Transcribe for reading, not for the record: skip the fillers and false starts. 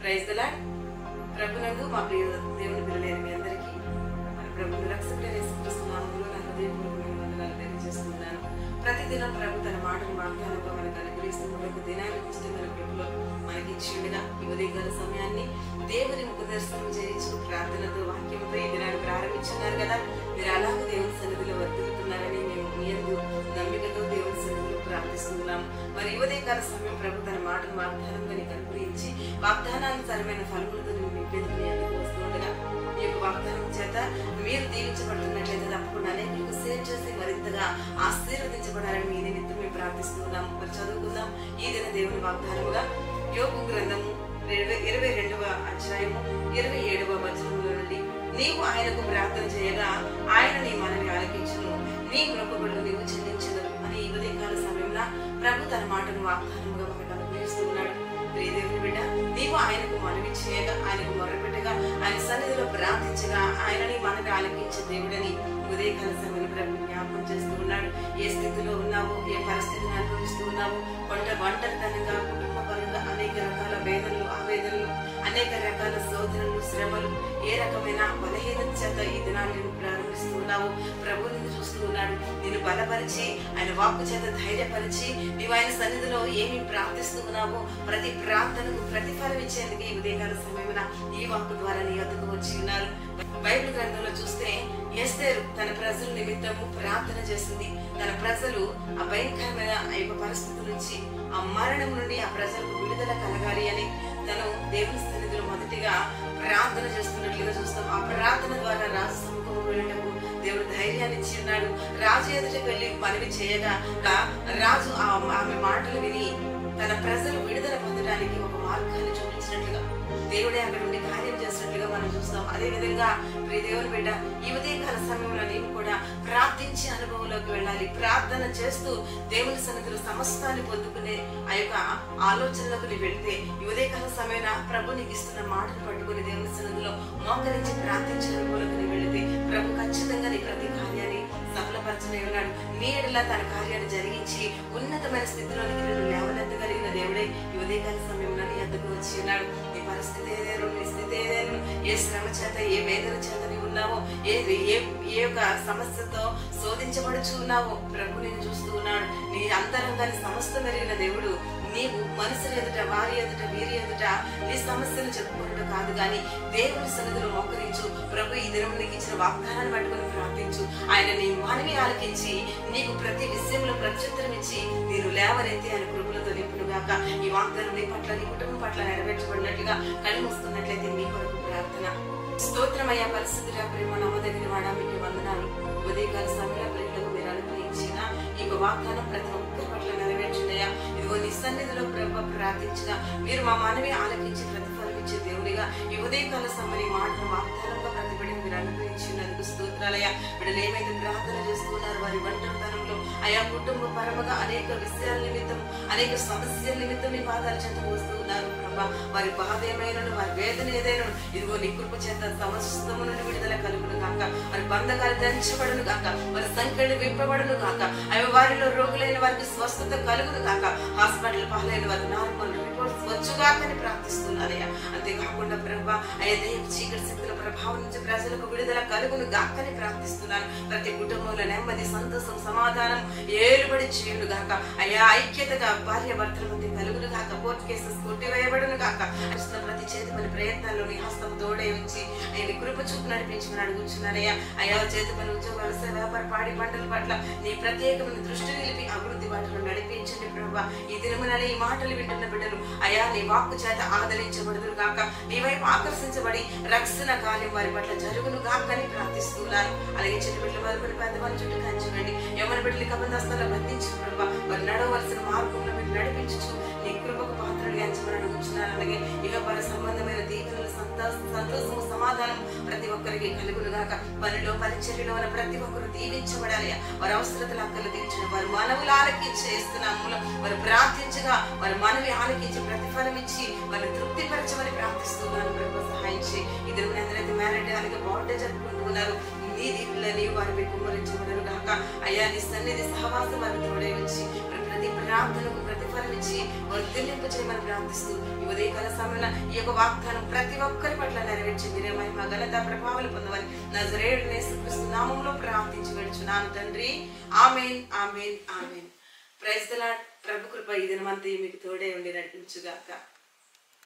Praise the lord. ప్రభునందు మా ప్రియ దేవుని పిల్లలైన మీ అందరికీ మన ప్రభువు రక్షకుడైన యేసుక్రీస్తు నామములో నా హృదయపూర్వకమైన వందనాలు తెలియజేస్తున్నాను. ప్రతిదినం ప్రభు తన మాటను వాగ్దానంగా మనకు అనుగ్రహిస్తూ మనకు దినానికి ఇష్టమైన కృపలో మనకి ఇచ్చిండుగా ఈ ఉదయకాల సమయాన్ని దేవుని ముఖ దర్శనం చేయించు ప్రార్థనతో వాక్యంతో ఈ దినాన్ని ప్రారంభించున్నారు కదా. మీరు అలాగే దేవుని సన్నిధిలో వర్తిల్లుతున్నారని మేము మీ యందు నమ్మికతో దేవుని సన్నిధిలో ప్రార్థిస్తున్నాం. మరి ఉదయకాల సమయం ప్రభు తన మాటను వాగ్దానంగా నీకు అనుగ్రహించి వాగ్దానానుసారమైన ఫలములతో నువ్వు నింపేందుకు వస్తుండగా ఈ యొక్క వాగ్దానం చేత మీరు దీవించబడుతున్నట్లయితే తప్పకుండా అనేకులకు షేర్ చేసి మరింతగా ఆశీర్వదించబడాలని మీ నిమిత్తం మేము ప్రార్థిస్తున్నాం. మరి చదువుకుందాం ఈ దిన దేవుని వాగ్దానముగా యోబు గ్రంథము 22వ అధ్యాయము 27వ వచనముల నుండి నీవు ఆయనకు ప్రార్థన చేయగా ఆయన నీ మనవి ఆలకించును, నీ మొక్కుబడులు నీవు చెల్లించగలవు అని ఈ ఉదయకాల సమయంలో ప్రభు తన మాటను వాగ్దానముగా మనకు అనుగ్రహిస్తున్నాడు. దేవుని బిడ్డ, నీవు ఆయనకు మనవి చేయగా, ఆయనకు మొరపెట్టగా, ఆయన సన్నిధిలో ప్రార్థించగా ఆయన నీ మనవి ఆలకించే దేవుడని ఉదయకాల సమయంలో ప్రభు జ్ఞాపకం చేస్తూ ఉన్నాడు. ఏ స్థితిలో ఉన్నావో, ఏ పరిస్థితిని అనుభవిస్తూ ఉన్నావో, ఒంటరితనంగా, కుటుంబ పరంగా అనేక రకాల వేదనలు, ఆవేదనలు, అనేక రకాల శోధనలు, శ్రమలు, ఏ రకమైన బలహీనత చేత ఈ దినాన్ని నువ్వు ప్రారంభిస్తూ ఉన్నావు. ప్రభు నిన్ను చూస్తూ ఉన్నాడు. నిన్ను బలపరిచి ఆయన వాక్కు చేత ధైర్యపరిచి నీవు ఆయన సన్నిధిలో ఏమి ప్రార్థిస్తూ ఉన్నావో ప్రతి ప్రార్థనకు ప్రతిఫలం ఇచ్చేందుకు ఈ ఉదయకాల సమయంలో ఈ వాక్కు ద్వారా నీ వద్దకు వచ్చి ఉన్నారు. బైబిల్ గ్రంథంలో చూస్తే ఎస్తేరు తన ప్రజల నిమిత్తము ప్రార్థన చేసింది. తన ప్రజలు ఆ భయంకరమైన పరిస్థితుల నుంచి, ఆ మరణం నుండి ఆ ప్రజలకు విడుదల కలగాలి అని తను దేవుని సన్నిధిలో మొదటిగా ప్రార్థన చేస్తున్నట్లుగా చూస్తాం. ఆ ప్రార్థన ద్వారా రాజు సముఖము వెళ్ళటకు దేవుడు ధైర్యాన్ని ఇచ్చి ఉన్నాడు. రాజు ఎదుటికి వెళ్ళి మనవి చేయగా రాజు ఆమె మాటలు విని తన ప్రజలు విడుదల పొందడానికి ఒక మార్గాన్ని చూపించినట్లుగా దేవుడే అక్కడ నుండి కార్యం చేసినట్లుగా మనం చూస్తాం. అదే విధంగా ప్రియ దేవుని బిడ్డ, ఈ ఉదయకాల సమయంలో నీవు కూడా ప్రార్థించే అనుభవంలోకి వెళ్ళాలి. ప్రార్థన చేస్తూ దేవుని సన్నిధిలో సమస్తాన్ని పొందుకునే ఆ యొక్క ఆలోచనలోకి నీవు వెళితే ఈ ఉదయకాల సమయంలో ప్రభు నీకు ఇస్తున్న మాటను పట్టుకుని దేవుని సన్నిధిలో మోకరించి ప్రార్థించే అనుభవంలోకి నీవు వెళితే ప్రభు ఖచ్చితంగా నీ ప్రతి కార్యాన్ని సఫలపరచనే ఉన్నాడు. నీ ఎడలా తన కార్యాన్ని జరిగించి ఉన్నతమైన స్థితిలోనికి నిన్ను లేవనెత్తగలిగిన దేవుడే ఈ ఉదయకాల సమయంలో నీ వద్దకు వచ్చి ఉన్నాడు. నీ పరిస్థితి ఏదేను, నీ స్థితి ఏదేను, ఏ శ్రమ చేత, ఏ వేదన చేత నీవు ఉన్నావో, ఏ యొక్క సమస్యతో శోధించబడుచు ఉన్నావో ప్రభు నిన్ను చూస్తూ ఉన్నాడు. నీ అంతరంగాన్ని సమస్తం ఎరిగిన దేవుడు నీవు మనుషుల ఎదుట, వారి ఎదుట, వీరి ఎదుట నీ సమస్యను చెప్పుకోవడం కాదు కానీ దేవుని సన్నిధిలో మోకరించు. ప్రభు ఈ దినం నీకు ఇచ్చిన వాగ్దానాన్ని పట్టుకుని ప్రార్థించు. ఆయన నీ మనవి ఆలకించి నీకు ప్రతి విషయంలో ప్రత్యుత్తరం ఇచ్చి నేను లేవనెత్తి ఆయన కృపలతో నింపునుగాక. ఈ వాగ్దానం నీ పట్ల, నీ కుటుంబం పట్ల నెరవేర్చబడినట్లుగా కనిపిస్తున్నట్లయితే మీ కొరకు ప్రార్థన. స్తోత్రమయ్యా పరిస్థితుల ప్రేమ నమ్మదగిన వాడా, మీకు వందనాలు. ఉదయకాల సమయంలో ప్రేమలకు మీరు అనుగ్రహించిన ఈ వాగ్దానం ప్రతి ఒక్కరి పట్ల నెరవేర్చున్నాయా. ఇదిగో నీ సన్నిధిలో ప్రభు ప్రార్థించగా మీరు మా మనవి ఆలకించి ప్రతిఫలం ఇచ్చే దేవుడిగా ఈ ఉదయకాల సమయం మాటను వాగ్దానంగా ప్రతిపడి మీరు అనుగ్రహించినందుకు స్తోత్రాలయ్యా. వీళ్ళు ఏమైతే ప్రార్థన చేస్తున్నారు వారి ఒంటరితనంలో ఆయా కుటుంబ పరముగా అనేక విషయాల నిమిత్తం, అనేక సమస్యల నిమిత్తం నీ పాదాల చెంతకు వస్తూ ఉన్నారు ప్రభా. వారి బాధ ఏమైనా, వారి వేదన ఏదైనా ఇదిగో నీ కృప చేత సమస్తము నుండి విడుదల కలుగును కాక, వారి బంధకాలు దంచబడును కాక, వారి సంఖ్యలు విప్పబడును కాక, అవి వారిలో రోగులైన వారికి స్వస్థత కలుగును కాక, హాస్పిటల్ పాలైన వారి నార్మల్ రిపోర్ట్స్ వచ్చుగాకని ప్రార్థిస్తున్నారయ్యా. అంతేకాకుండా ప్రభా అయ్యా దైవ చీకటి శక్తుల ప్రభావం నుంచి ప్రజలకు విడుదల కలుగును గాకని ప్రార్థిస్తున్నాను. ప్రతి కుటుంబంలో నెమ్మది, సంతోషం, సమాధానం ఏలుబడి చేయును గాక. అయ్యా ఐక్యతగా భార్య భర్తల మధ్య కలుగును గాక. కోర్టు కేసెస్ కొట్టివేయబడును గాక. ప్రతి చేతి పని ప్రయత్నాల్లో నీ హస్తం తోడే ఉంచి ఆయన కృప చూపు నడిపించమని అడుగుతున్నారయ్యా. అయ్యా చేతి పని, ఉద్యోగ, వ్యవసాయ, వ్యాపార, పాడి పంటల పట్ల నీ ప్రత్యేకమైన దృష్టి నిలిపి అభివృద్ధి బాటలో నడిపించండి ప్రభా. ఈ దినమున ఈ మాటలు వింటున్న బిడ్డలు అయా నీ వాక్కు చేత ఆదరించబడుదురు గాక, నీ వైపు ఆకర్షించబడి రక్షణ కార్యం వారి పట్ల జరుగును గాకని ప్రార్థిస్తున్నారు. అలాగే చిన్న బిడ్డలు వారి పెద్దవారి చుట్టూ కంచండి. ఎవరి బిడ్డలు కబంధస్థాల్లో బంధించు ప్రభా. వారు నడవలసిన మార్గంలో మీరు నడిపించు. నీ కృపకు పాత్రలు ఎంచమని అడుగుతున్నారు. అలాగే ఇక పర సంబంధమైన దీవెనలు, సంతోషము, సమాధానం ప్రతి ఒక్కరికి కలుగును గాక. పనిలో, పరిచర్యలో ఉన్న ప్రతి ఒక్కరు దీవించబడాలి. వారి అవసరతలు అక్కలు తీర్చిన వారు మనవులు ఆలకించి చేస్తున్నాము. వారు ప్రార్థించగా వారి మనవి ఆలకించి ప్రతిఫలం ఇచ్చి వారిని తృప్తిపరచమని ప్రార్థిస్తున్నాను ప్రభు. సహాయించి ఇద్దరు ఎందరైతే మ్యారేజ్ అలాగే బర్త్డే జరుపుకుంటున్నారు నీ దీవుల్లో నీవు వారిపై కుమ్మరించబడను గాక. అయ్యా నీ సన్నిధి సహవాసం వారి తోడే వచ్చి ప్రతి ప్రార్థనకు ప్రతిఫలం ఇచ్చి వారు తెలింప చేయమని ప్రార్థిస్తూ ఉదయకాల సమయంలో ఈ యొక్క వాగ్దానం ప్రతి ఒక్కరి పట్ల నెరవేర్చి మీరే మహిమ ఘనత ప్రభావాలు పొందవని నజరేయుడైన యేసుక్రీస్తు నామములో ప్రార్థించి వేడుచున్నాను తండ్రి. ఆమేన్, ఆమేన్, ఆమేన్. Praise the lord. ప్రభు కృప ఈ దినమంతా మీకు తోడే ఉండి నడిపించుగాక.